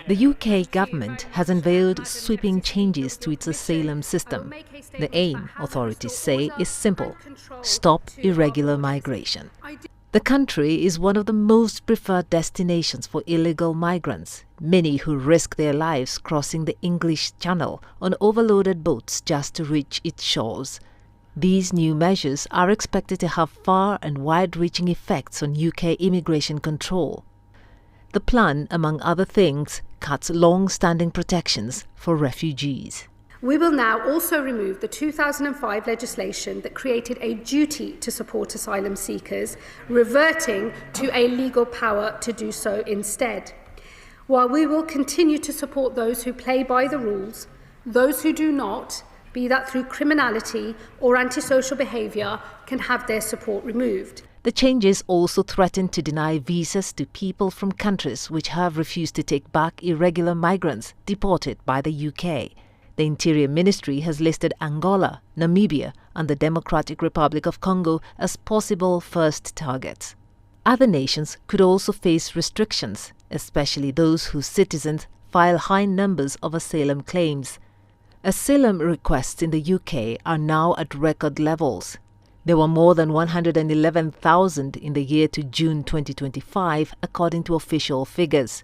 The UK government has unveiled sweeping changes to its asylum system. The aim, authorities say, is simple: stop irregular migration. The country is one of the most preferred destinations for illegal migrants, many who risk their lives crossing the English Channel on overloaded boats just to reach its shores. These new measures are expected to have far and wide-reaching effects on UK immigration control. The plan, among other things, cuts long-standing protections for refugees. We will now also remove the 2005 legislation that created a duty to support asylum seekers, reverting to a legal power to do so instead. While we will continue to support those who play by the rules, those who do not, be that through criminality or antisocial behaviour, can have their support removed. The changes also threaten to deny visas to people from countries which have refused to take back irregular migrants deported by the UK. The Interior Ministry has listed Angola, Namibia and the Democratic Republic of Congo as possible first targets. Other nations could also face restrictions, especially those whose citizens file high numbers of asylum claims. Asylum requests in the UK are now at record levels. There were more than 111,000 in the year to June 2025, according to official figures.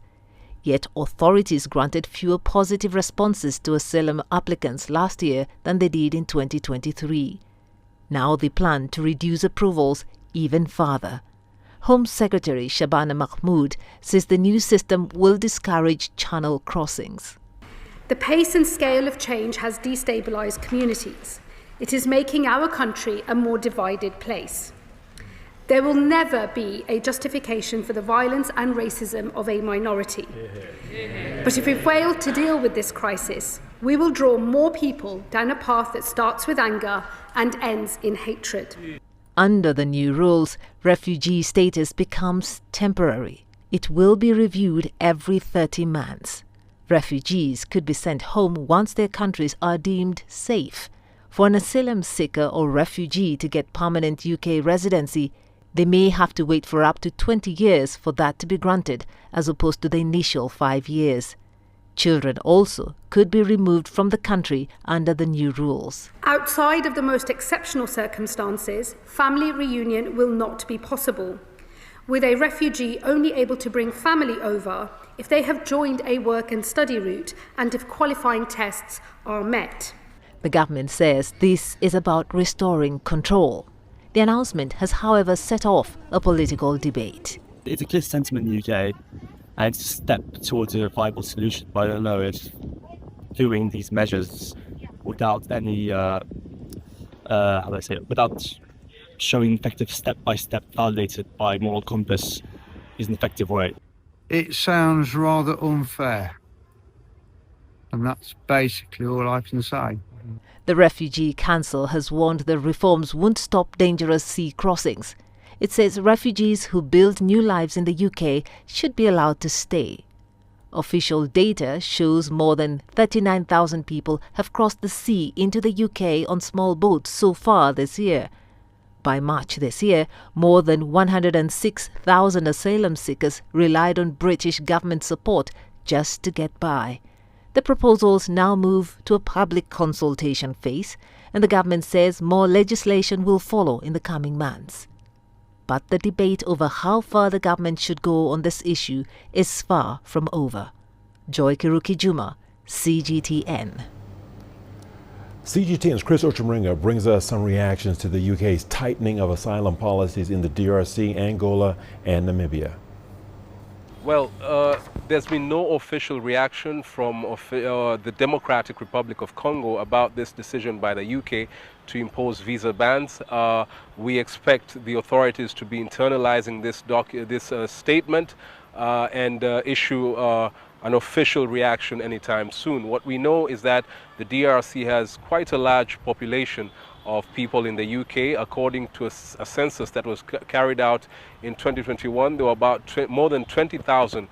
Yet authorities granted fewer positive responses to asylum applicants last year than they did in 2023. Now they plan to reduce approvals even further. Home Secretary Shabana Mahmood says the new system will discourage channel crossings. The pace and scale of change has destabilised communities. It is making our country a more divided place. There will never be a justification for the violence and racism of a minority. But if we fail to deal with this crisis, we will draw more people down a path that starts with anger and ends in hatred. Under the new rules, refugee status becomes temporary. It will be reviewed every 30 months. Refugees could be sent home once their countries are deemed safe. For an asylum seeker or refugee to get permanent UK residency, they may have to wait for up to 20 years for that to be granted, as opposed to the initial 5 years. Children also could be removed from the country under the new rules. Outside of the most exceptional circumstances, family reunion will not be possible, with a refugee only able to bring family over if they have joined a work and study route and if qualifying tests are met. The government says this is about restoring control. The announcement has, however, set off a political debate. It's a clear sentiment in the UK, and it's a step towards a viable solution. But I don't know if doing these measures without any, without showing effective step-by-step validated by moral compass is an effective way. It sounds rather unfair, and that's basically all I can say. The Refugee Council has warned the reforms won't stop dangerous sea crossings. It says refugees who build new lives in the UK should be allowed to stay. Official data shows more than 39,000 people have crossed the sea into the UK on small boats so far this year. By March this year, more than 106,000 asylum seekers relied on British government support just to get by. The proposals now move to a public consultation phase, and the government says more legislation will follow in the coming months. But the debate over how far the government should go on this issue is far from over. Joy Kiruki Juma, CGTN. CGTN's Chris Ochomoringa brings us some reactions to the UK's tightening of asylum policies in the DRC, Angola, and Namibia. Well, there's been no official reaction from the Democratic Republic of Congo about this decision by the UK to impose visa bans. We expect the authorities to be internalizing this statement and issue an official reaction anytime soon. What we know is that the DRC has quite a large population of people in the UK. According to a census that was carried out in 2021, there were about more than 20,000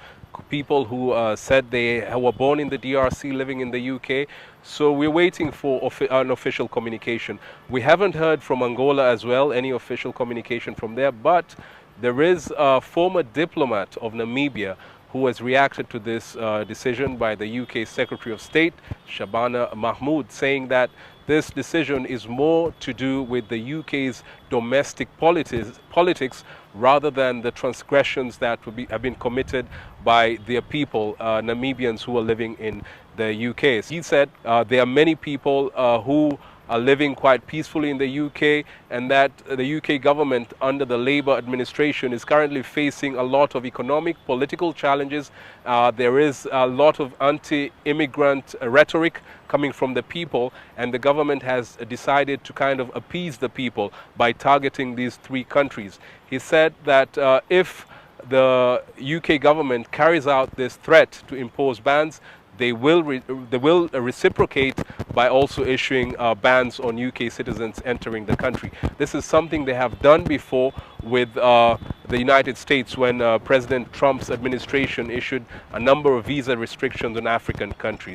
people who said they were born in the DRC living in the UK. So we're waiting for an official communication. We haven't heard from Angola as well, any official communication from there, but there is a former diplomat of Namibia who has reacted to this decision by the UK Secretary of State, Shabana Mahmood, saying that this decision is more to do with the UK's domestic politics rather than the transgressions that have been committed by their people, Namibians who are living in the UK. He said there are many people who are living quite peacefully in the UK, and that the UK government under the Labour administration is currently facing a lot of economic, political challenges. There is a lot of anti-immigrant rhetoric coming from the people, and the government has decided to kind of appease the people by targeting these three countries. He said that if the UK government carries out this threat to impose bans, they will reciprocate by also issuing bans on UK citizens entering the country. This is something they have done before with the United States when President Trump's administration issued a number of visa restrictions on African countries.